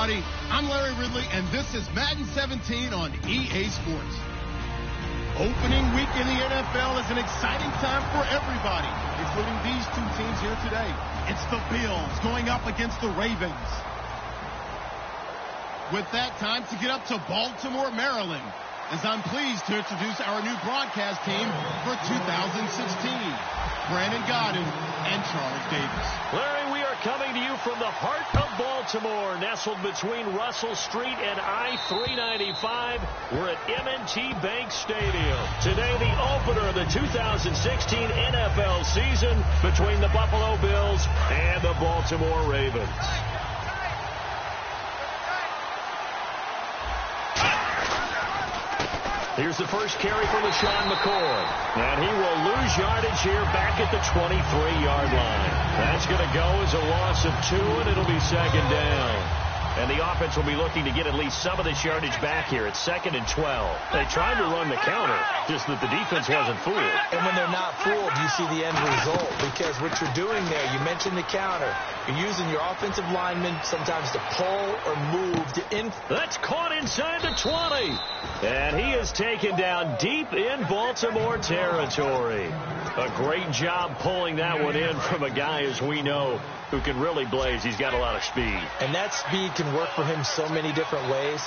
everybody. I'm Larry Ridley, and this is Madden 17 on EA Sports. Opening week in the NFL is an exciting time for everybody, including these two teams here today. It's the Bills going up against the Ravens. With that, time to get up to Baltimore, Maryland, as I'm pleased to introduce our new broadcast team for 2016. Brandon Godden and Charles Davis. Larry, we are coming to you from the heart of Baltimore, nestled between Russell Street and I-395. We're at M&T Bank Stadium. Today, the opener of the 2016 NFL season between the Buffalo Bills and the Baltimore Ravens. Here's the first carry for LaShawn McCoy. And he will lose yardage here back at the 23-yard line. That's going to go as a loss of 2, and it'll be second down. And the offense will be looking to get at least some of this yardage back here at 2nd and 12. They tried to run the counter, just that the defense wasn't fooled. And when they're not fooled, you see the end result. Because what you're doing there, you mentioned the counter. You're using your offensive linemen sometimes to pull or move to in. That's caught inside the 20. And he is taken down deep in Baltimore territory. A great job pulling that one in from a guy, as we know, who can really blaze. He's got a lot of speed. And that speed can work for him so many different ways.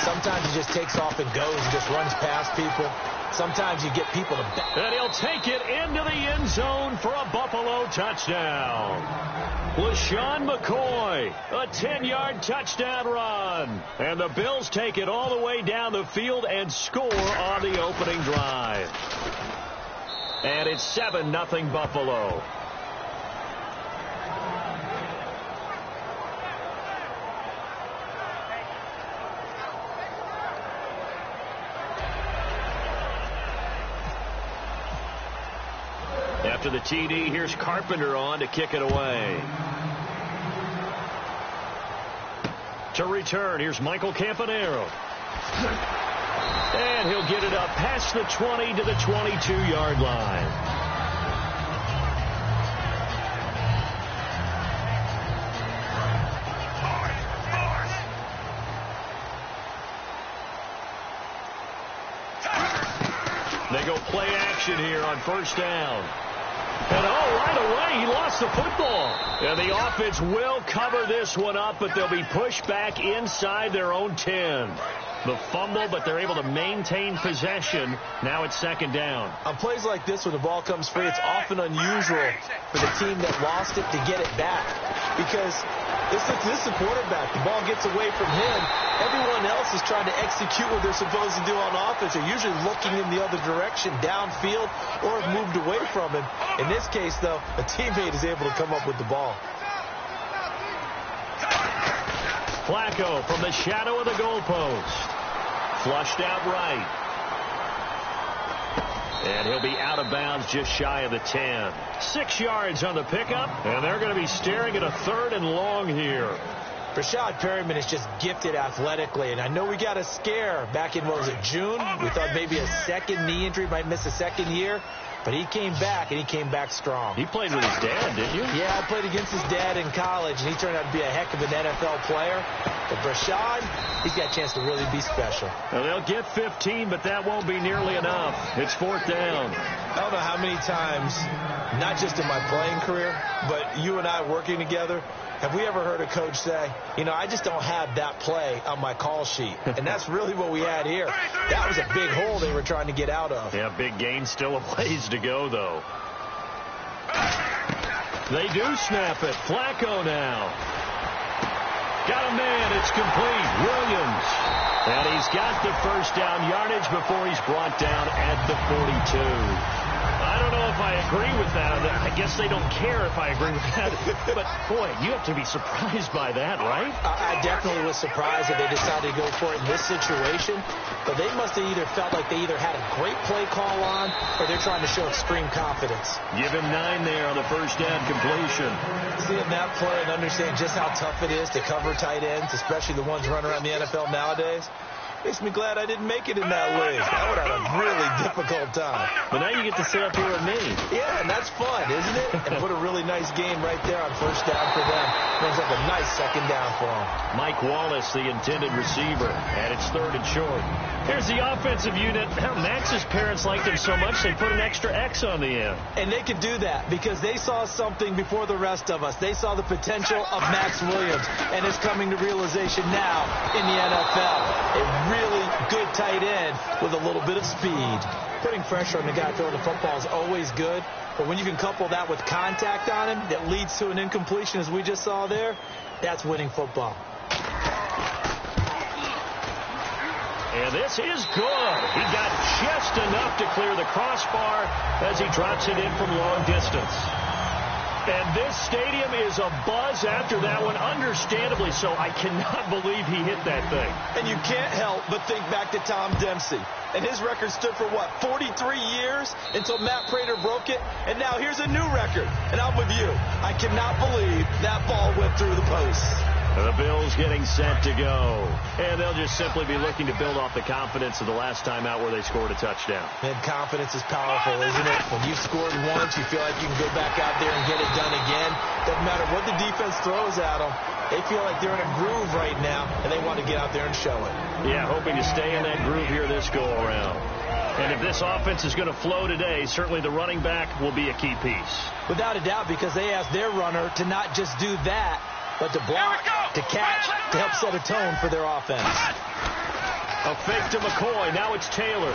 Sometimes he just takes off and goes and just runs past people. Sometimes you get people to back. And he'll take it into the end zone for a Buffalo touchdown. LaShawn McCoy, a 10-yard touchdown run. And the Bills take it all the way down the field and score on the opening drive. And it's 7-0 Buffalo. After the TD, here's Carpenter on to kick it away. To return, here's Michael Campanaro. And he'll get it up past the 20 to the 22-yard line. They go play action here on first down. And right away, he lost the football. And the offense will cover this one up, but they'll be pushed back inside their own 10. The fumble, but they're able to maintain possession. Now it's second down. On plays like this, when the ball comes free, it's often unusual for the team that lost it to get it back. Because this is the quarterback. The ball gets away from him. Everyone else is trying to execute what they're supposed to do on offense. They're usually looking in the other direction, downfield, or have moved away from him. In this case, though, a teammate is able to come up with the ball. Flacco from the shadow of the goalpost. Flushed out right. And he'll be out of bounds just shy of the 10. 6 yards on the pickup, and they're going to be staring at a 3rd and long here. Rashad Perryman is just gifted athletically, and I know we got a scare back in, what was it, June? We thought maybe a second knee injury, might miss a second year. But he came back, and he came back strong. He played with his dad, didn't you? Yeah, I played against his dad in college, and he turned out to be a heck of an NFL player. But Rashad, he's got a chance to really be special. Well, they'll get 15, but that won't be nearly enough. It's 4th down. I don't know how many times, not just in my playing career, but you and I working together, have we ever heard a coach say, you know, I just don't have that play on my call sheet. And that's really what we had here. That was a big hole they were trying to get out of. Yeah, big gain, still a ways to go, though. They do snap it. Flacco now. Got a man. It's complete. Williams. And he's got the first down yardage before he's brought down at the 42. I don't know if I agree with that. I guess they don't care if I agree with that. But, boy, you have to be surprised by that, right? I definitely was surprised that they decided to go for it in this situation. But they must have either felt like they either had a great play call on or they're trying to show extreme confidence. Give him 9 there on the first down completion. Seeing that play and understand just how tough it is to cover tight ends, especially the ones running around the NFL nowadays. Makes me glad I didn't make it in that league. I would have had a really difficult time. But now you get to sit up here with me. Yeah, and that's fun, isn't it? And put a really nice game right there on first down for them. Looks like a nice second down for them. Mike Wallace, the intended receiver, and it's 3rd and short. Here's the offensive unit. Max's parents liked him so much they put an extra X on the end. And they could do that because they saw something before the rest of us. They saw the potential of Max Williams, and it's coming to realization now in the NFL. A really good tight end with a little bit of speed. Putting pressure on the guy throwing the football is always good, but when you can couple that with contact on him that leads to an incompletion, as we just saw there, that's winning football. And this is good. He got just enough to clear the crossbar as he drops it in from long distance. And this stadium is abuzz after that one, understandably so. I cannot believe he hit that thing. And you can't help but think back to Tom Dempsey. And his record stood for, 43 years until Matt Prater broke it. And now here's a new record. And I'm with you. I cannot believe that ball went through the post. The Bills getting set to go. And they'll just simply be looking to build off the confidence of the last time out where they scored a touchdown. And confidence is powerful, isn't it? When you've scored once, you feel like you can go back out there and get it done again. Doesn't matter what the defense throws at them. They feel like they're in a groove right now, and they want to get out there and show it. Yeah, hoping to stay in that groove here this go-around. And if this offense is going to flow today, certainly the running back will be a key piece. Without a doubt, because they asked their runner to not just do that, but to block, to catch, to help set a tone for their offense. A fake to McCoy. Now it's Taylor.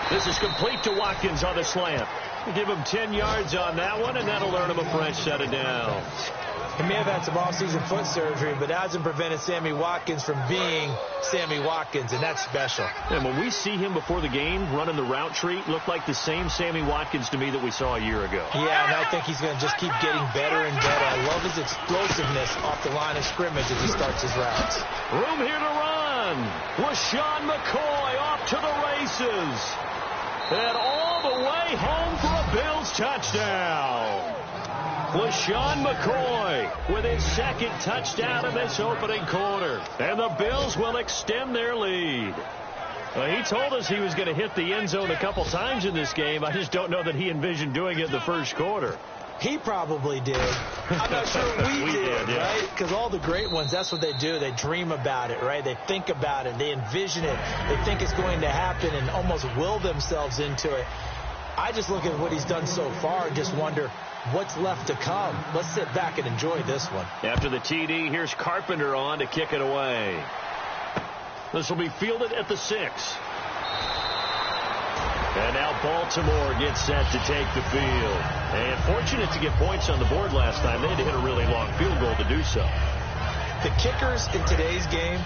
This is complete to Watkins on the slant. Give him 10 yards on that one, and that'll earn him a fresh set of downs. He may have had some off-season foot surgery, but that hasn't prevented Sammy Watkins from being Sammy Watkins, and that's special. And when we see him before the game running the route tree, looked like the same Sammy Watkins to me that we saw a year ago. Yeah, and I think he's going to just keep getting better and better. I love his explosiveness off the line of scrimmage as he starts his routes. Room here to run. LaShawn McCoy off to the races. And all the way home for a Bills touchdown. LaShawn McCoy with his second touchdown in this opening quarter. And the Bills will extend their lead. He told us he was going to hit the end zone a couple times in this game. I just don't know that he envisioned doing it in the first quarter. He probably did. I'm not sure we did, yeah. Right? Because all the great ones, that's what they do. They dream about it, right? They think about it. They envision it. They think it's going to happen and almost will themselves into it. I just look at what he's done so far and just wonder what's left to come. Let's sit back and enjoy this one. After the TD, here's Carpenter on to kick it away. This will be fielded at the 6. And now Baltimore gets set to take the field. And fortunate to get points on the board last time. They had to hit a really long field goal to do so. The kickers in today's game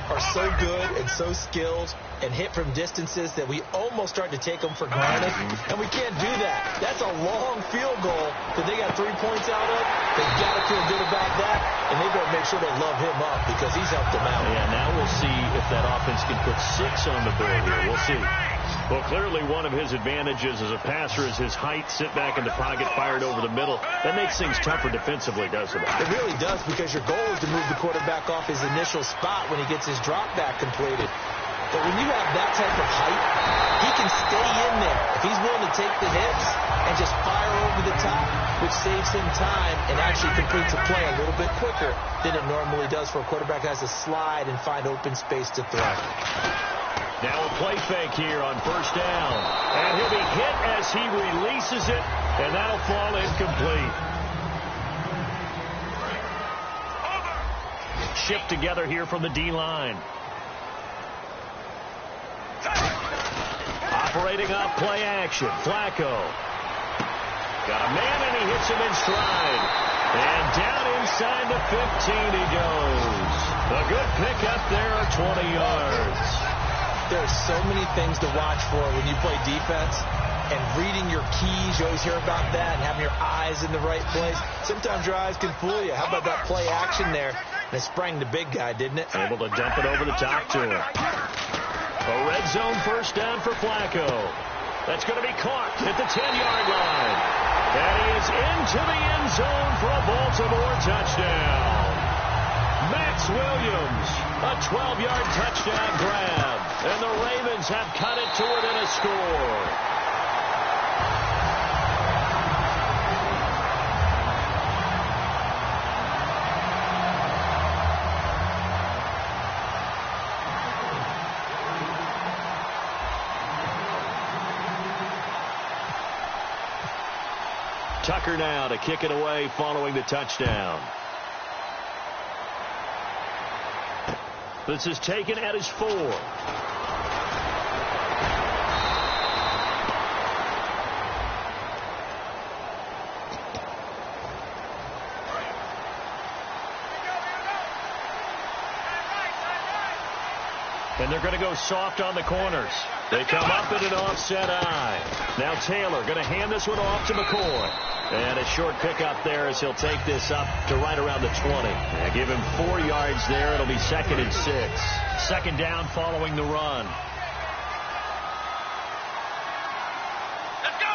are so good and so skilled and hit from distances that we almost start to take them for granted. And we can't do that. That's a long field goal that they got 3 points out of. They've got to feel good about that. And they better make sure they love him up because he's helped them out. Yeah, now we'll see if that offense can put 6 on the board here. We'll see. Well, clearly one of his advantages as a passer is his height, sit back in the pocket, fired over the middle. That makes things tougher defensively, doesn't it? It really does, because your goal is to move the quarterback off his initial spot when he gets his drop back completed. But when you have that type of height, he can stay in there. If he's willing to take the hits and just fire over the top, which saves him time and actually completes a play a little bit quicker than it normally does for a quarterback that has to slide and find open space to throw. Now a play fake here on first down. And he'll be hit as he releases it, and that'll fall incomplete. Shipped together here from the D-line. Operating off play action. Flacco. Got a man, and he hits him in stride. And down inside the 15 he goes. A good pickup there, 20 yards. There are so many things to watch for when you play defense, and reading your keys, you always hear about that, and having your eyes in the right place. Sometimes your eyes can fool you. How about that play action there? And it sprang the big guy, didn't it? Able to dump it over the top to him. A red zone first down for Flacco. That's going to be caught at the 10-yard line. And he is into the end zone for a Baltimore touchdown. Max Williams, a 12-yard touchdown grab. And the Ravens have cut it to within a score. Tucker now to kick it away following the touchdown. This is taken at his 4. And they're going to go soft on the corners. They come up in an offset eye. Now Taylor going to hand this one off to McCoy. And a short pickup there as he'll take this up to right around the 20. Yeah, give him 4 yards there. It'll be 2nd and 6. Second down following the run. Let's go.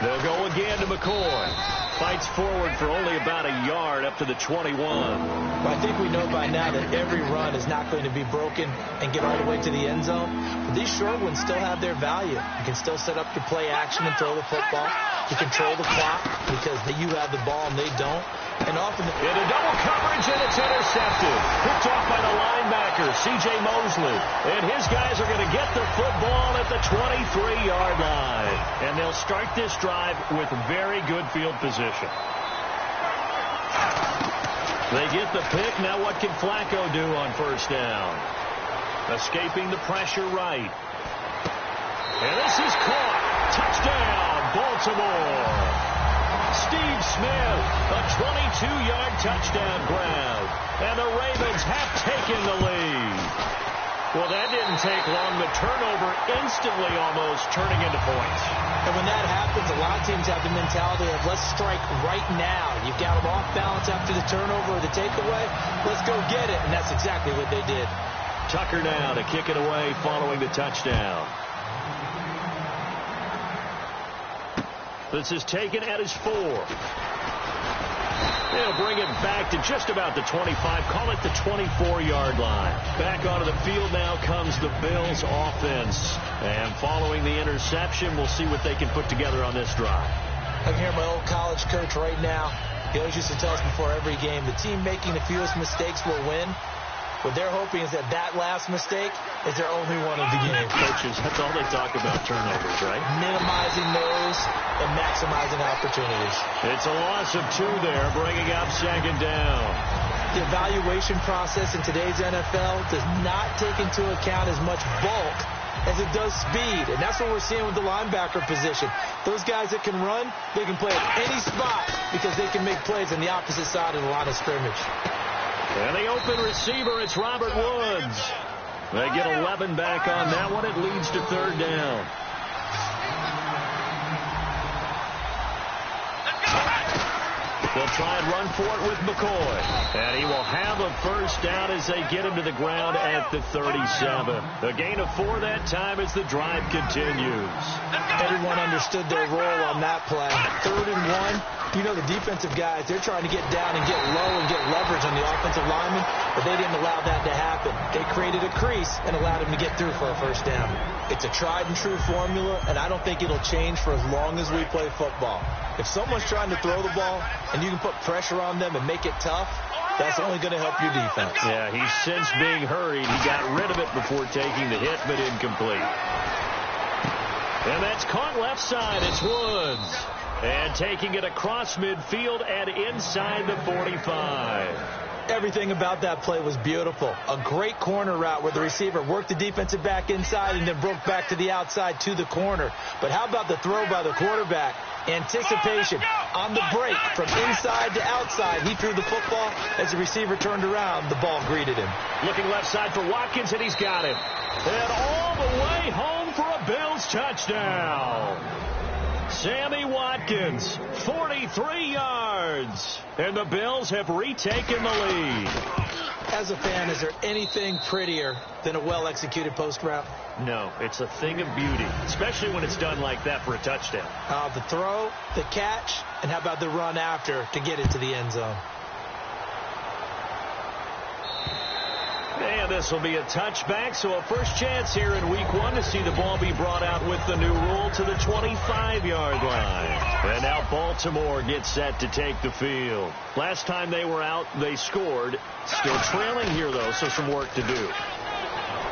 They'll go again to McCoy. Fights forward for only about a yard up to the 21. Well, I think we know by now that every run is not going to be broken and get all the way to the end zone. But these short ones still have their value. You can still set up your play action and throw the football. You control the clock because you have the ball and they don't. And often into double coverage, and it's intercepted. Picked off by the linebacker, C.J. Mosley. And his guys are going to get the football at the 23-yard line. And they'll start this drive with very good field position. They get the pick. Now what can Flacco do on first down? Escaping the pressure right. And this is caught. Touchdown, Baltimore. Steve Smith, a 22-yard touchdown grab. And the Ravens have taken the lead. Well, that didn't take long. The turnover instantly almost turning into points. And when that happens, a lot of teams have the mentality of let's strike right now. You've got them off balance after the turnover or the takeaway. Let's go get it. And that's exactly what they did. Tucker now to kick it away following the touchdown. This is taken at his 4. They'll bring it back to just about the 25. Call it the 24-yard line. Back onto the field now comes the Bills offense. And following the interception, we'll see what they can put together on this drive. I can hear my old college coach right now. He always used to tell us before every game, the team making the fewest mistakes will win. What they're hoping is that last mistake is their only one of the game. Coaches, that's all they talk about, turnovers, right? Minimizing those and maximizing opportunities. It's a loss of 2 there, bringing up second down. The evaluation process in today's NFL does not take into account as much bulk as it does speed. And that's what we're seeing with the linebacker position. Those guys that can run, they can play at any spot because they can make plays on the opposite side of the line of scrimmage. And the open receiver, it's Robert Woods. They get 11 back on that one. It leads to third down. They'll try and run for it with McCoy. And he will have a first down as they get him to the ground at the 37. A gain of 4 that time as the drive continues. Everyone understood their role on that play. 3rd and 1. You know the defensive guys, they're trying to get down and get low and get leverage on the offensive lineman, but they didn't allow that to happen. They created a crease and allowed him to get through for a first down. It's a tried and true formula, and I don't think it'll change for as long as we play football. If someone's trying to throw the ball and you can put pressure on them and make it tough, that's only going to help your defense. Yeah, he's since being hurried. He got rid of it before taking the hit, but incomplete. And that's caught left side. It's Woods. And taking it across midfield and inside the 45. Everything about that play was beautiful. A great corner route where the receiver worked the defensive back inside and then broke back to the outside to the corner. But how about the throw by the quarterback? Anticipation on the break from inside to outside. He threw the football. As the receiver turned around, the ball greeted him. Looking left side for Watkins, and he's got him. And all the way home for a Bills touchdown. Sammy Watkins, 43 yards. And the Bills have retaken the lead. As a fan, is there anything prettier than a well-executed post route? No, it's a thing of beauty, especially when it's done like that for a touchdown. The throw, the catch, and how about the run after to get it to the end zone? And this will be a touchback, so a first chance here in week 1 to see the ball be brought out with the new rule to the 25-yard line. And now Baltimore gets set to take the field. Last time they were out, they scored. Still trailing here, though, so some work to do.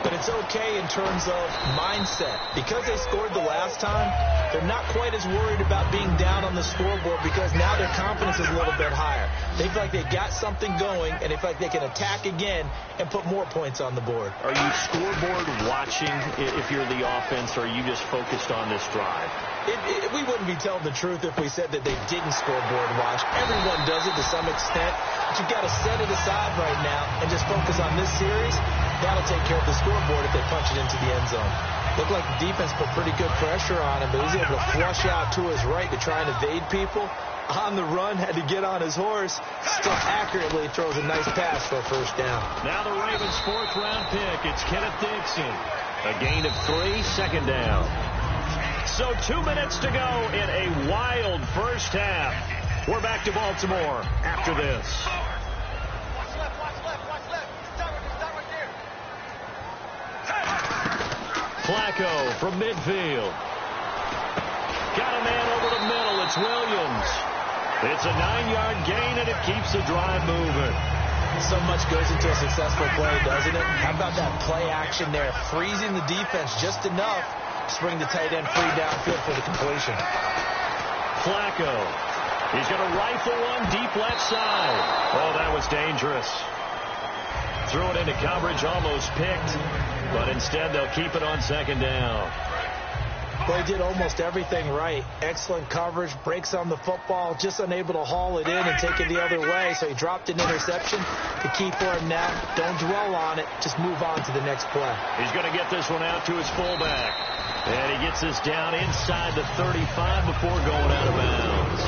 But it's okay in terms of mindset. Because they scored the last time, they're not quite as worried about being down on the scoreboard because now their confidence is a little bit higher. They feel like they got something going, and they feel like they can attack again and put more points on the board. Are you scoreboard watching if you're the offense, or are you just focused on this drive? We wouldn't be telling the truth if we said that they didn't scoreboard watch. Everyone does it to some extent. But you've got to set it aside right now and just focus on this series. That'll take care of the scoreboard if they punch it into the end zone. Looked like the defense put pretty good pressure on him, but he's able to flush out to his right to try and evade people. On the run, had to get on his horse. Still accurately throws a nice pass for a first down. Now the Ravens' 4th-round pick. It's Kenneth Dixon. A gain of 3, second down. So 2 minutes to go in a wild first half. We're back to Baltimore after this. Flacco from midfield. Got a man over the middle. It's Williams. It's a 9-yard gain, and it keeps the drive moving. So much goes into a successful play, doesn't it? How about that play action there, freezing the defense just enough to bring the tight end free downfield for the completion. Flacco. He's going to rifle one deep left side. Oh, that was dangerous. Threw it into coverage, almost picked, but instead they'll keep it on second down. Well, he did almost everything right. Excellent coverage, breaks on the football, just unable to haul it in and take it the other way, so he dropped an interception. The key for him now, don't dwell on it, just move on to the next play. He's going to get this one out to his fullback. And he gets this down inside the 35 before going out of bounds.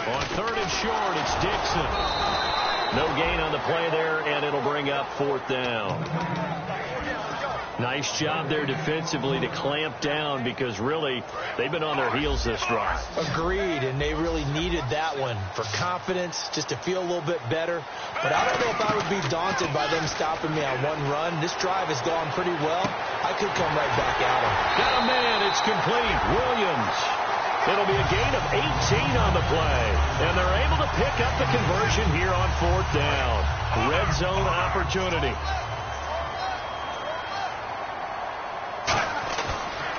On 3rd and short, it's Dixon. No gain on the play there, and it'll bring up 4th down. Nice job there defensively to clamp down because really they've been on their heels this drive. Agreed, and they really needed that one for confidence, just to feel a little bit better. But I don't know if I would be daunted by them stopping me on one run. This drive has gone pretty well. I could come right back at him. Got a man. It's complete. Williams. It'll be a gain of 18 on the play. And they're able to pick up the conversion here on 4th down. Red zone opportunity.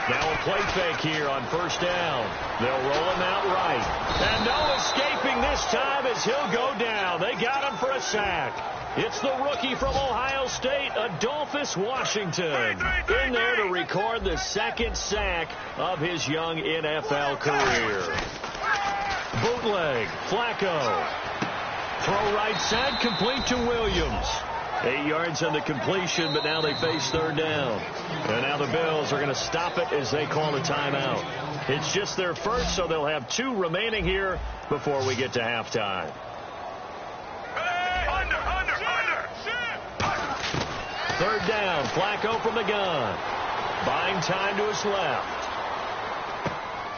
Now a play fake here on 1st down. They'll roll him out right. And no escaping this time as he'll go down. They got him for a sack. It's the rookie from Ohio State, Adolphus Washington, in there to record the 2nd sack of his young NFL career. Bootleg, Flacco. Throw right side, complete to Williams. 8 yards on the completion, but now they face 3rd down. And now the Bills are going to stop it as they call a timeout. It's just their first, so they'll have 2 remaining here before we get to halftime. Third down, Flacco from the gun. Buying time to his left.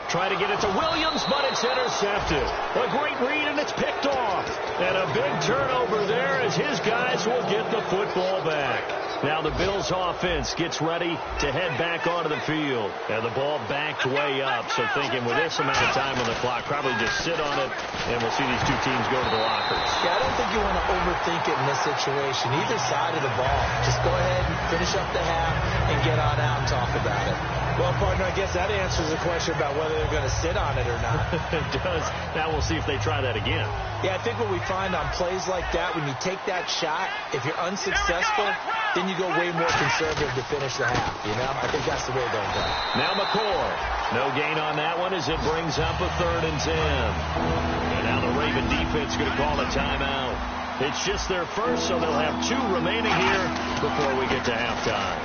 Try to get it to Williams, but it's intercepted. A great read, and it's picked off. And a big turnover there as his guys will get the football back. Now the Bills offense gets ready to head back onto the field. And the ball backed way up. So thinking with this amount of time on the clock, probably just sit on it, and we'll see these 2 teams go to the lockers. Yeah, I don't think you want to overthink it in this situation. Either side of the ball. Just go ahead and finish up the half and get on out and talk about it. Well, partner, I guess that answers the question about whether they're going to sit on it or not. It does. Now we'll see if they try that again. Yeah, I think what we find on plays like that, when you take that shot, if you're unsuccessful, then you go way more conservative to finish the half, you know? I think that's the way they'll go. Now McCoy. No gain on that one as it brings up a 3rd and 10. And now the Raven defense going to call a timeout. It's just their first, so they'll have 2 remaining here before we get to halftime.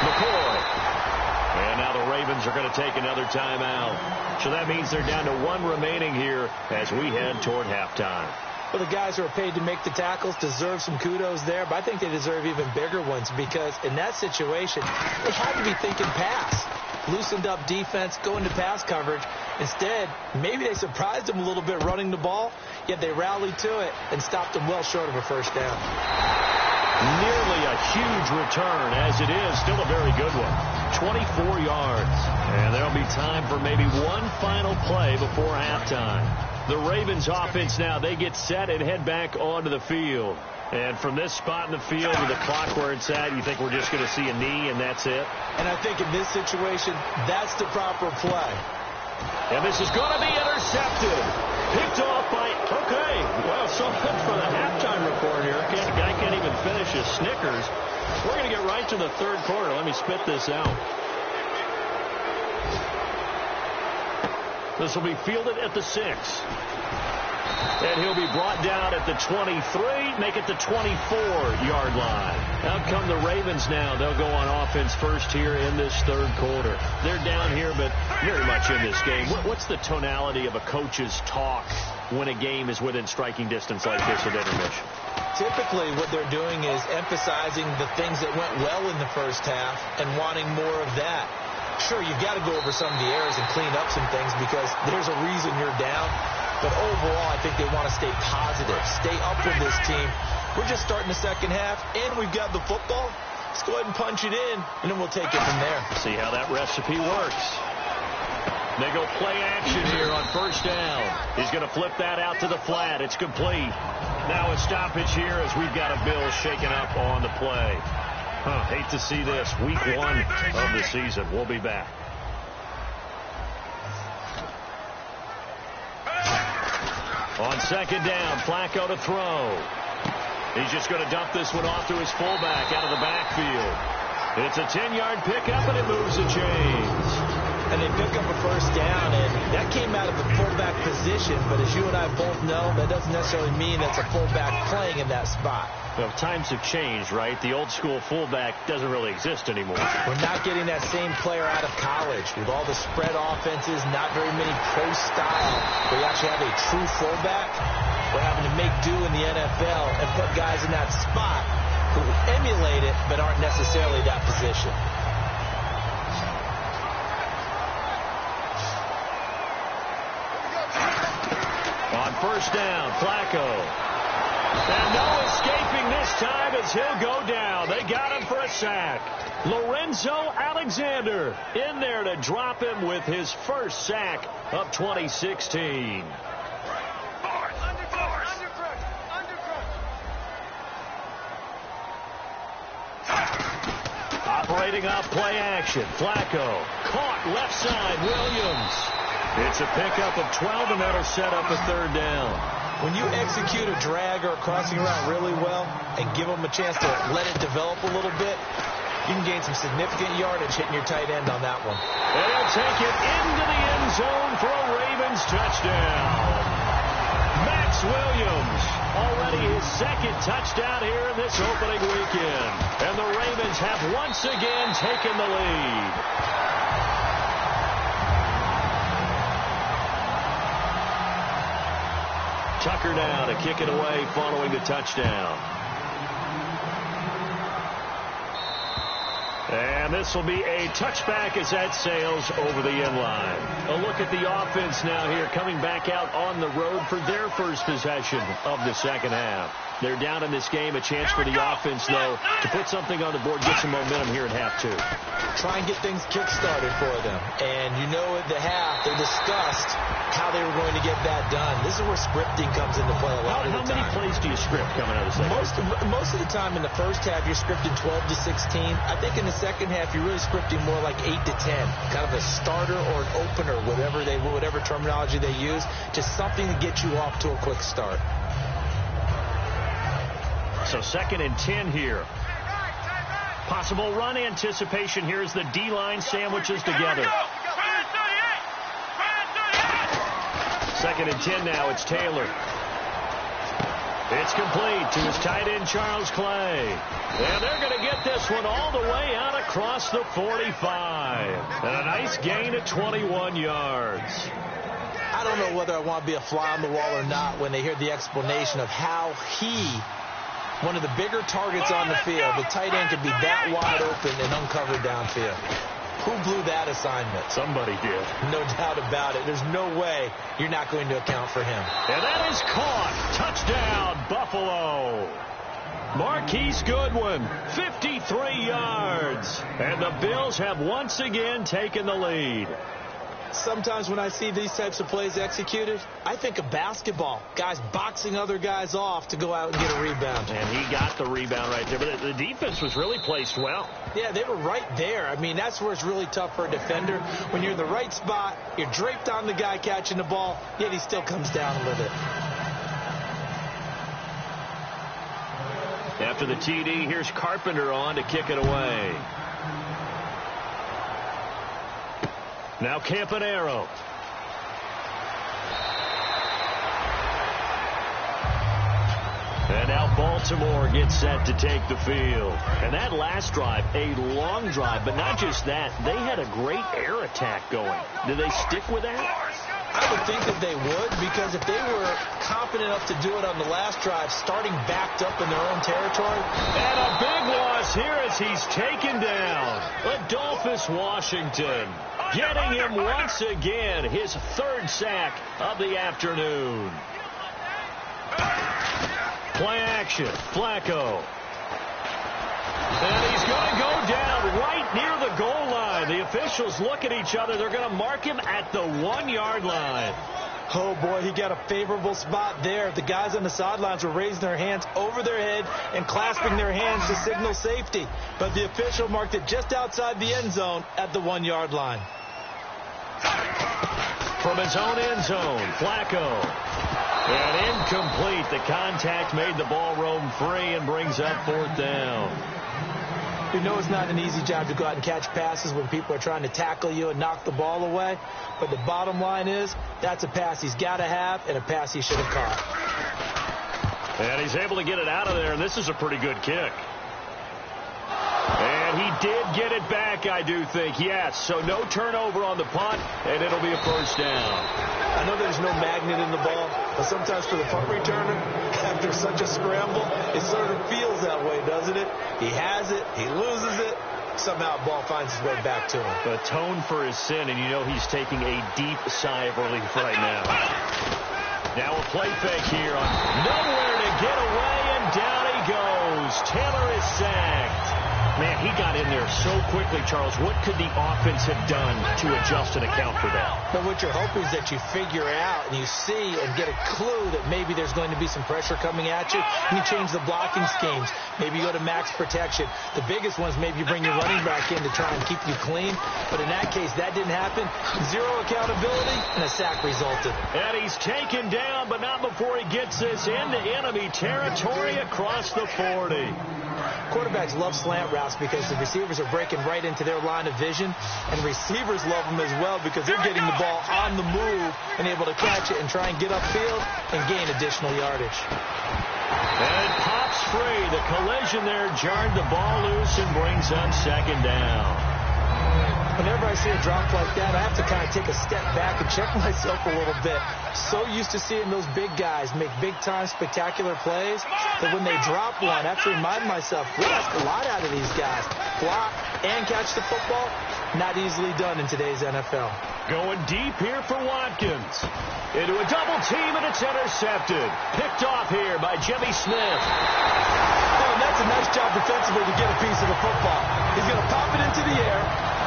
McCoy. And now the Ravens are going to take another timeout. So that means they're down to 1 remaining here as we head toward halftime. Well, the guys who are paid to make the tackles deserve some kudos there, but I think they deserve even bigger ones because in that situation, they had to be thinking pass. Loosened up defense, go into pass coverage. Instead, maybe they surprised them a little bit running the ball, yet they rallied to it and stopped them well short of a first down. Nearly a huge return, as it is still a very good one. 24 yards. And there'll be time for maybe one final play before halftime. The Ravens offense now, they get set and head back onto the field. And from this spot in the field with the clock where it's at, you think we're just going to see a knee and that's it? And I think in this situation, that's the proper play. And this is going to be intercepted. Picked off by, okay, well, something for the halftime report here. The guy can't even finish his Snickers. We're going to get right to the third quarter. Let me spit this out. This will be fielded at the 6. And he'll be brought down at the 23, make it the 24-yard line. Out come the Ravens now. They'll go on offense first here in this third quarter. They're down here, but very much in this game. What's the tonality of a coach's talk when a game is within striking distance like this at intermission? Typically, what they're doing is emphasizing the things that went well in the first half and wanting more of that. Sure, you've got to go over some of the errors and clean up some things because there's a reason you're down. But overall, I think they want to stay positive, stay up with this team. We're just starting the second half, and we've got the football. Let's go ahead and punch it in, and then we'll take it from there. See how that recipe works. They go play action here on first down. He's going to flip that out to the flat. It's complete. Now a stoppage here as we've got a Bill shaken up on the play. Hate to see this. Week 1 of the season. We'll be back. On second down, Flacco to throw. He's just going to dump this one off to his fullback out of the backfield. It's a 10-yard pickup, and it moves the chains. And they pick up a first down, and that came out of the fullback position. But as you and I both know, that doesn't necessarily mean that's a fullback playing in that spot. Well, times have changed, right? The old-school fullback doesn't really exist anymore. We're not getting that same player out of college. With all the spread offenses, not very many pro style, where you actually have a true fullback. We're having to make do in the NFL and put guys in that spot who emulate it but aren't necessarily that position. On first down, Flacco. And no escaping this time as he'll go down. They got him for a sack. Lorenzo Alexander in there to drop him with his first sack of 2016. Operating off play action. Flacco caught left side. Williams. It's a pickup of 12, and that'll set up a third down. When you execute a drag or a crossing route really well and give them a chance to let it develop a little bit, you can gain some significant yardage hitting your tight end on that one. And he'll take it into the end zone for a Ravens touchdown. Max Williams, already his second touchdown here in this opening weekend. And the Ravens have once again taken the lead. Tucker now to kick it away following the touchdown. And this will be a touchback as that sails over the end line. A look at the offense now here coming back out on the road for their first possession of the second half. They're down in this game. A chance for the offense, though, to put something on the board, get some momentum here at half 2. Try and get things kick-started for them. And you know at the half, they discussed how they were going to get that done. This is where scripting comes into play a lot of the time. How many plays do you script coming out of the second? Most of the time in the first half, you're scripting 12 to 16. I think in the second half, you're really scripting more like 8 to 10. Kind of a starter or an opener, whatever terminology they use. Just something to get you off to a quick start. So 2nd and 10 here. Possible run anticipation here as the D-line sandwiches together. 2nd and 10 now. It's Taylor. It's complete to his tight end, Charles Clay. And they're going to get this one all the way out across the 45. And a nice gain of 21 yards. I don't know whether I want to be a fly on the wall or not when they hear the explanation of how one of the bigger targets on the field, the tight end could be that wide open and uncovered downfield. Who blew that assignment? Somebody did. No doubt about it. There's no way you're not going to account for him. And that is caught. Touchdown, Buffalo. Marquise Goodwin, 53 yards. And the Bills have once again taken the lead. Sometimes when I see these types of plays executed, I think of basketball. Guys boxing other guys off to go out and get a rebound. And he got the rebound right there. But the defense was really placed well. Yeah, they were right there. I mean, that's where it's really tough for a defender. When you're in the right spot, you're draped on the guy catching the ball, yet he still comes down with it. After the TD, here's Carpenter on to kick it away. Now Campanero. And now Baltimore gets set to take the field. And that last drive, a long drive, but not just that. They had a great air attack going. Did they stick with that? I would think that they would, because if they were confident enough to do it on the last drive, starting backed up in their own territory. And a big loss here as he's taken down. Adolphus Washington getting him once again, his third sack of the afternoon. Play action, Flacco. And he's going to go down right near the goal line. The officials look at each other. They're going to mark him at the 1-yard line. Oh, boy, he got a favorable spot there. The guys on the sidelines were raising their hands over their head and clasping their hands to signal safety. But the official marked it just outside the end zone at the 1-yard line. From his own end zone, Flacco. And incomplete. The contact made the ball roam free and brings up 4th down. You know it's not an easy job to go out and catch passes when people are trying to tackle you and knock the ball away. But the bottom line is, that's a pass he's got to have and a pass he should have caught. And he's able to get it out of there, and this is a pretty good kick. And he did get it back, I do think. Yes, so no turnover on the punt, and it'll be a 1st down. I know there's no magnet in the ball, but sometimes for the punt returner, after such a scramble, it sort of feels that way, doesn't it? He has it, he loses it, somehow the ball finds its way back to him. Atone for his sin, and you know he's taking a deep sigh of relief right now. Now a play fake here on nowhere to get away, and down he goes. Taylor is sacked. Man, he got in there so quickly, Charles. What could the offense have done to adjust and account for that? But what you're hoping is that you figure out and you see and get a clue that maybe there's going to be some pressure coming at you, and you change the blocking schemes. Maybe you go to max protection. The biggest ones, maybe you bring your running back in to try and keep you clean. But in that case, that didn't happen. Zero accountability, and a sack resulted. And he's taken down, but not before he gets this into enemy territory across the 40. Quarterbacks love slant routes because the receivers are breaking right into their line of vision, and receivers love them as well because they're getting the ball on the move and able to catch it and try and get upfield and gain additional yardage. And it pops free. The collision there jarred the ball loose and brings up 2nd down. Whenever I see a drop like that, I have to kind of take a step back and check myself a little bit. So used to seeing those big guys make big-time spectacular plays that when they drop one, I have to remind myself, we ask a lot out of these guys. Block and catch the football, not easily done in today's NFL. Going deep here for Watkins. Into a double team, and it's intercepted. Picked off here by Jimmy Smith. Oh, and that's a nice job defensively to get a piece of the football. He's going to pop it into the air,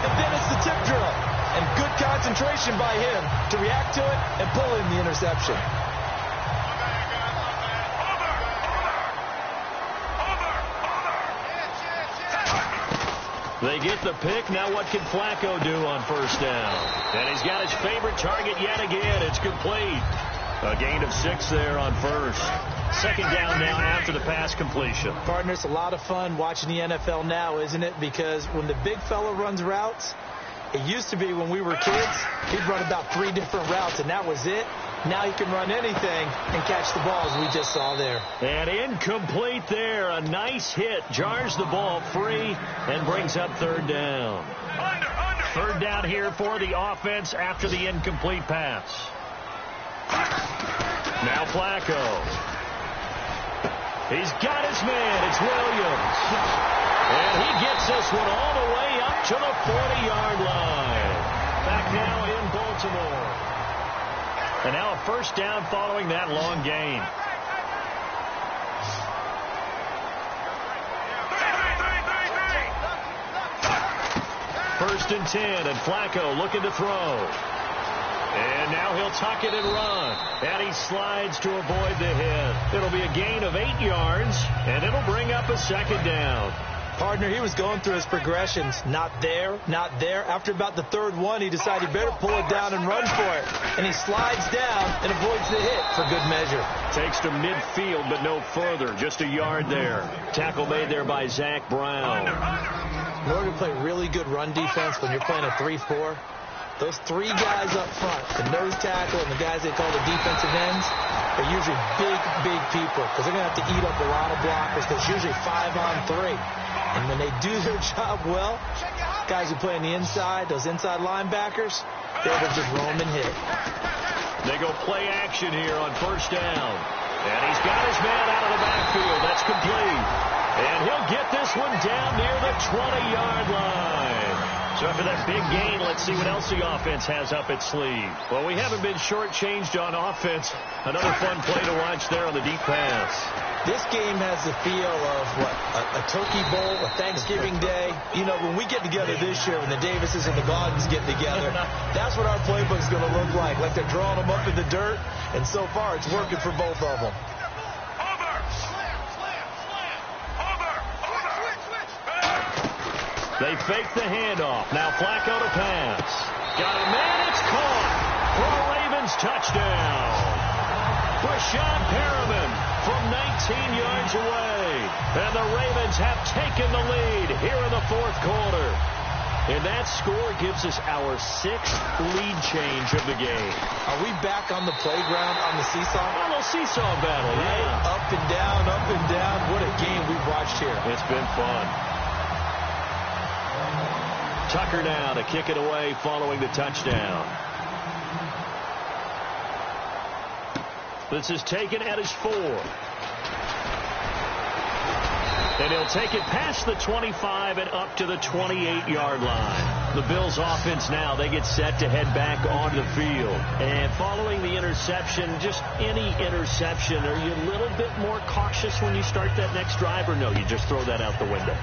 and then it's the tip drill. And good concentration by him to react to it and pull in the interception. They get the pick. Now what can Flacco do on 1st down? And he's got his favorite target yet again. It's complete. A gain of 6 there on 1st. 2nd down now after the pass completion. Partner, it's a lot of fun watching the NFL now, isn't it? Because when the big fella runs routes, it used to be when we were kids, he'd run about 3 different routes, and that was it. Now he can run anything and catch the ball, as we just saw there. And incomplete there. A nice hit. Jars the ball free and brings up third down. Third down here for the offense after the incomplete pass. Now Flacco. He's got his man. It's Williams. And he gets this one all the way up to the 40-yard line. Back now in Baltimore. And now a first down following that long gain. First and 10, and Flacco looking to throw. And now he'll tuck it and run. And he slides to avoid the hit. It'll be a gain of 8 yards, and it'll bring up a second down. Partner, he was going through his progressions. Not there, not there. After about the third one, he decided he better pull it down and run for it. And he slides down and avoids the hit for good measure. Takes to midfield, but no further. Just a yard there. Tackle made there by Zach Brown. In order to play really good run defense when you're playing a 3-4, those 3 guys up front, the nose tackle and the guys they call the defensive ends, are usually big people because they're going to have to eat up a lot of blockers because it's usually 5-on-3. And when they do their job well, guys who play on the inside, those inside linebackers, they'll just roam and hit. They go play action here on first down. And he's got his man out of the backfield. That's complete. And he'll get this one down near the 20-yard line. So after that big gain, let's see what else the offense has up its sleeve. Well, we haven't been shortchanged on offense. Another fun play to watch there on the deep pass. This game has the feel of, a Turkey Bowl, a Thanksgiving Day. You know, when we get together this year, when the Davises and the Gaudens get together, that's what our playbook's going to look like. Like they're drawing them up in the dirt, and so far it's working for both of them. They fake the handoff. Now Flacco to pass. Got a man. It's caught for a Ravens touchdown. Rashad Perriman from 19 yards away. And the Ravens have taken the lead here in the fourth quarter. And that score gives us our 6th lead change of the game. Are we back on the playground on the seesaw? A little seesaw battle, yeah. Up and down, up and down. What a game we've watched here. It's been fun. Tucker now to kick it away following the touchdown. This is taken at his 4. And he'll take it past the 25 and up to the 28-yard line. The Bills offense now, they get set to head back on the field. And following the interception, just any interception, are you a little bit more cautious when you start that next drive, or no, you just throw that out the window?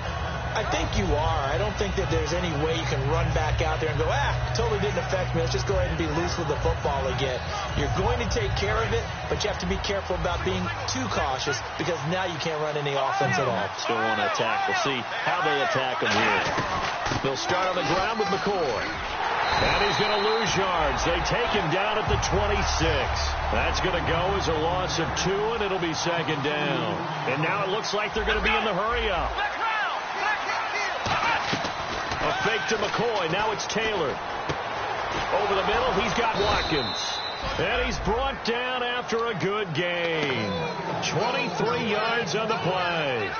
I think you are. I don't think that there's any way you can run back out there and go, totally didn't affect me. Let's just go ahead and be loose with the football again. You're going to take care of it, but you have to be careful about being too cautious because now you can't run any offense at all. Still want to attack. We'll see how they attack them here. They'll start on the ground with McCoy. And he's going to lose yards. They take him down at the 26. That's going to go as a loss of 2, and it'll be second down. And now it looks like they're going to be in the hurry-up. A fake to McCoy. Now it's Taylor. Over the middle, he's got Watkins. And he's brought down after a good gain. 23 yards on the play.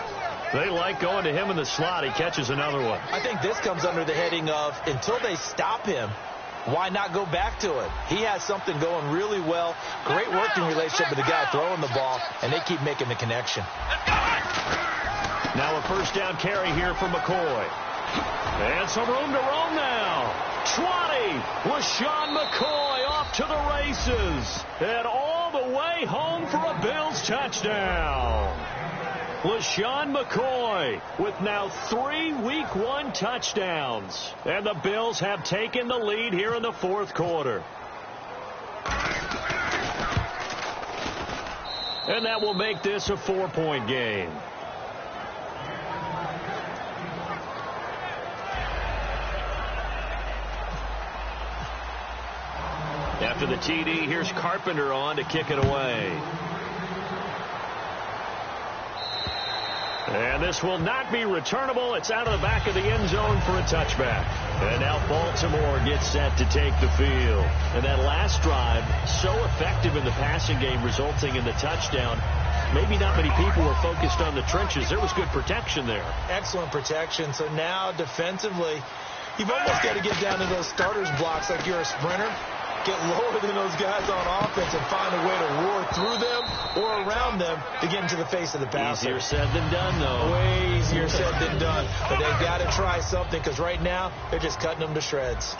They like going to him in the slot. He catches another one. I think this comes under the heading of, until they stop him, why not go back to it? He has something going really well. Great working relationship with the guy throwing the ball, and they keep making the connection. Now a first down carry here for McCoy. And some room to roam now. 20. LaShawn McCoy off to the races. And all the way home for a Bills touchdown. LaShawn McCoy with now 3 Week 1 touchdowns. And the Bills have taken the lead here in the fourth quarter. And that will make this a 4-point game. After the TD, here's Carpenter on to kick it away. And this will not be returnable. It's out of the back of the end zone for a touchback. And now Baltimore gets set to take the field. And that last drive, so effective in the passing game, resulting in the touchdown. Maybe not many people were focused on the trenches. There was good protection there. Excellent protection. So now defensively, you've almost got to get down to those starters blocks like you're a sprinter. Get lower than those guys on offense and find a way to roar through them or around them to get into the face of the passer. Easier said than done, though. Way easier said than done. But they've got to try something because right now they're just cutting them to shreds.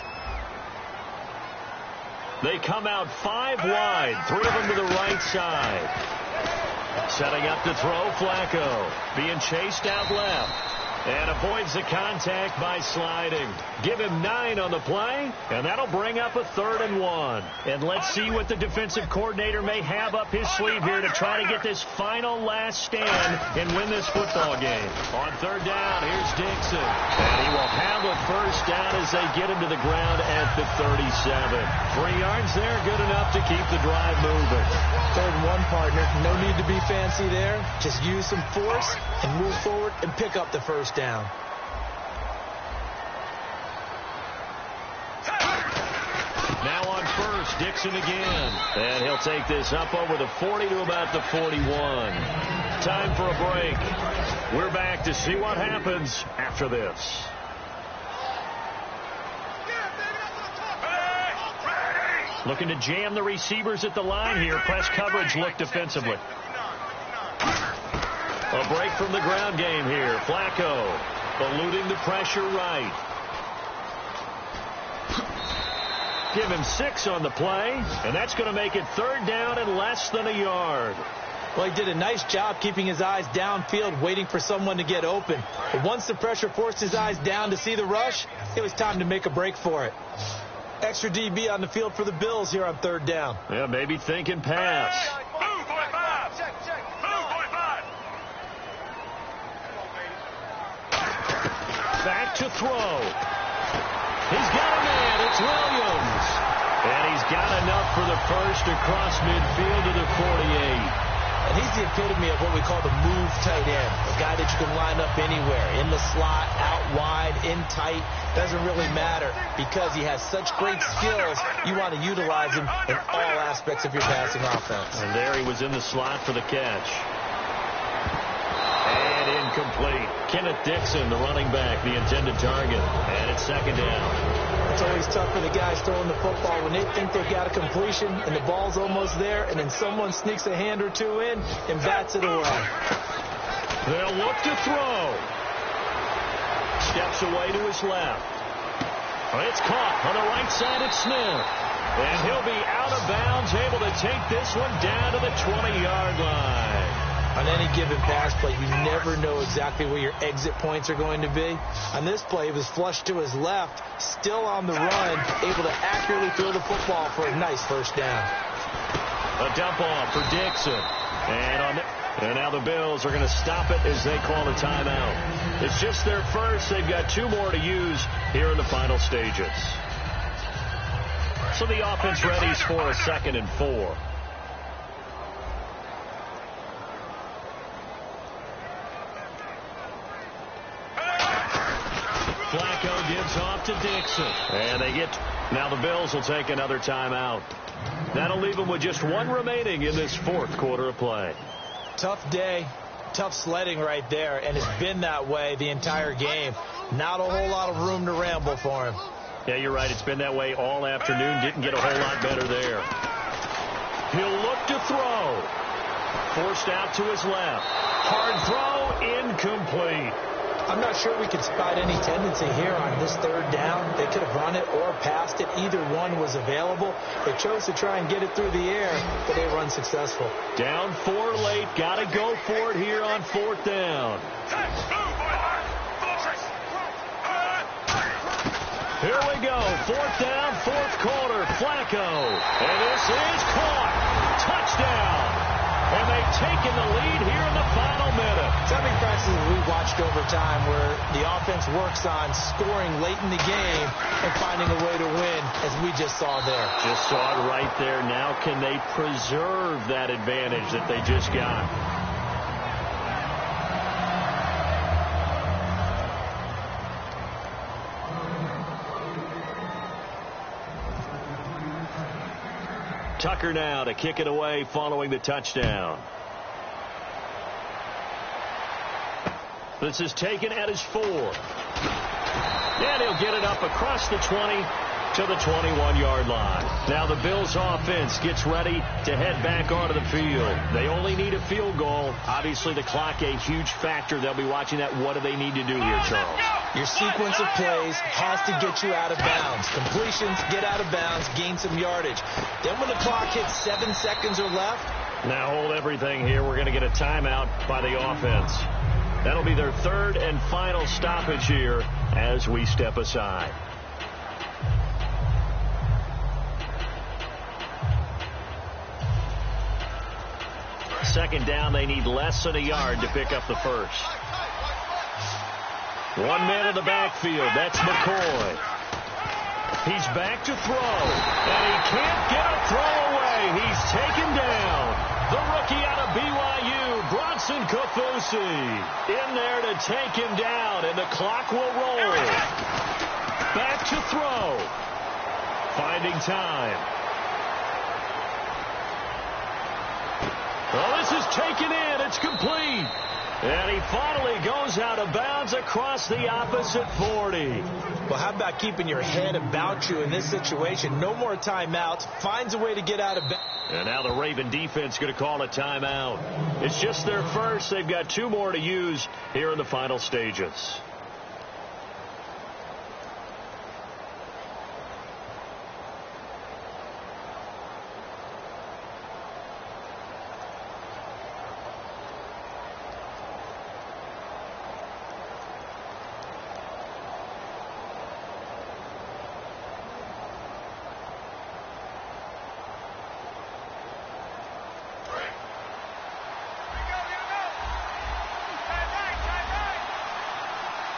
They come out 5 wide, 3 of them to the right side. Setting up to throw, Flacco. Being chased out left. And avoids the contact by sliding. Give him 9 on the play, and that'll bring up a 3rd and 1. And let's see what the defensive coordinator may have up his sleeve here to try to get this final last stand and win this football game. On 3rd down, here's Dixon. And he will have a 1st down as they get him to the ground at the 37. 3 yards there, good enough to keep the drive moving. 3rd and 1, partner. No need to be fancy there. Just use some force and move forward and pick up the 1st down. Now on 1st, Dixon again. And he'll take this up over the 40 to about the 41. Time for a break. We're back to see what happens after this. Looking to jam the receivers at the line here. Press coverage look defensively. A break from the ground game here. Flacco eluding the pressure right. Give him 6 on the play, and that's going to make it 3rd down and less than a yard. Well, he did a nice job keeping his eyes downfield, waiting for someone to get open. But once the pressure forced his eyes down to see the rush, it was time to make a break for it. Extra DB on the field for the Bills here on 3rd down. Yeah, maybe thinking pass. Move, 45. Move, 45. Back to throw. He's got a man. It's Williams. And he's got enough for the 1st across midfield to the 48. And he's the epitome of what we call the move tight end. A guy that you can line up anywhere. In the slot, out wide, in tight. Doesn't really matter because he has such great skills. You want to utilize him in all aspects of your passing offense. And there he was in the slot for the catch. And incomplete. Kenneth Dixon, the running back, the intended target. And it's 2nd down. It's always tough for the guys throwing the football when they think they've got a completion and the ball's almost there, and then someone sneaks a hand or 2 in and bats it away. They'll look to throw. Steps away to his left. It's caught on the right side at Smith. And he'll be out of bounds, able to take this one down to the 20-yard line. On any given pass play, you never know exactly where your exit points are going to be. On this play, it was flushed to his left, still on the run, able to accurately throw the football for a nice 1st down. A dump off for Dixon. And now the Bills are going to stop it as they call a timeout. It's just their 1st. They've got 2 more to use here in the final stages. So the offense readies for a 2nd and 4. Flacco gives off to Dixon. And now the Bills will take another timeout. That'll leave them with just 1 remaining in this 4th quarter of play. Tough day, tough sledding right there, and it's been that way the entire game. Not a whole lot of room to ramble for him. Yeah, you're right. It's been that way all afternoon. Didn't get a whole lot better there. He'll look to throw. Forced out to his left. Hard throw, incomplete. I'm not sure we could spot any tendency here on this 3rd down. They could have run it or passed it. Either one was available. They chose to try and get it through the air, but they were unsuccessful. Down 4 late. Got to go for it here on 4th down. Here we go. 4th down, 4th quarter. Flacco. And this is caught. Touchdown. And they've taken the lead here in the final minute. So many practices we've watched over time where the offense works on scoring late in the game and finding a way to win, as we just saw there. Just saw it right there. Now can they preserve that advantage that they just got? Tucker now to kick it away following the touchdown. This is taken at his 4. And he'll get it up across the 20 to the 21-yard line. Now the Bills offense gets ready to head back onto the field. They only need a field goal. Obviously the clock a huge factor. They'll be watching that. What do they need to do here, Charles? Your sequence of plays has to get you out of bounds. Completions, get out of bounds, gain some yardage. Then when the clock hits 7 seconds or left. Now hold everything here. We're going to get a timeout by the offense. That'll be their third and final stoppage here as we step aside. Second down, they need less than a yard to pick up the first. One man in the backfield. That's McCoy. He's back to throw. And he can't get a throw away. He's taken down. The rookie out of BYU, Bronson Kofusi, in there to take him down. And the clock will roll. Back to throw. Finding time. Well, this is taken in. It's complete. And he finally goes out of bounds across the opposite 40. Well, how about keeping your head about you in this situation? No more timeouts. Finds a way to get out of bounds. And now the Raven defense going to call a timeout. It's just their first. They've got 2 more to use here in the final stages.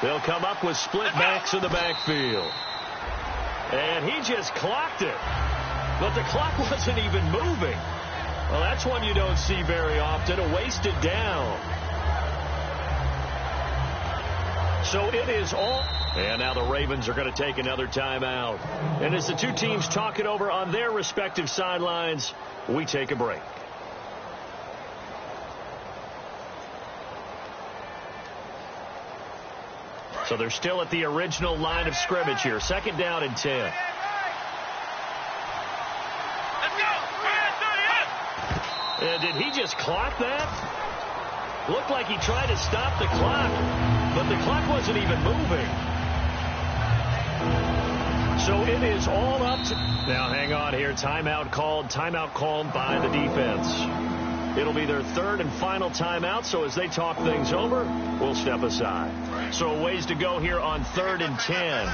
They'll come up with split backs in the backfield. And he just clocked it. But the clock wasn't even moving. Well, that's one you don't see very often, a wasted down. So it is all. And now the Ravens are going to take another timeout. And as the two teams talk it over on their respective sidelines, we take a break. So they're still at the original line of scrimmage here. Second down and 10. Let's go. And did he just clock that? Looked like he tried to stop the clock, but the clock wasn't even moving. So it is all up to... Now hang on here. Timeout called by the defense. It'll be their third and final timeout, so as they talk things over, we'll step aside. So a ways to go here on 3rd and 10.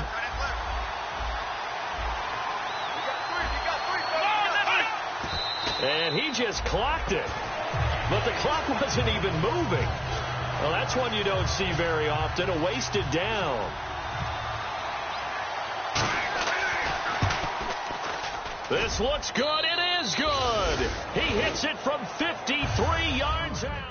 And he just clocked it. But the clock wasn't even moving. Well, that's one you don't see very often, a wasted down. This looks good. It is good. He hits it from 53 yards out.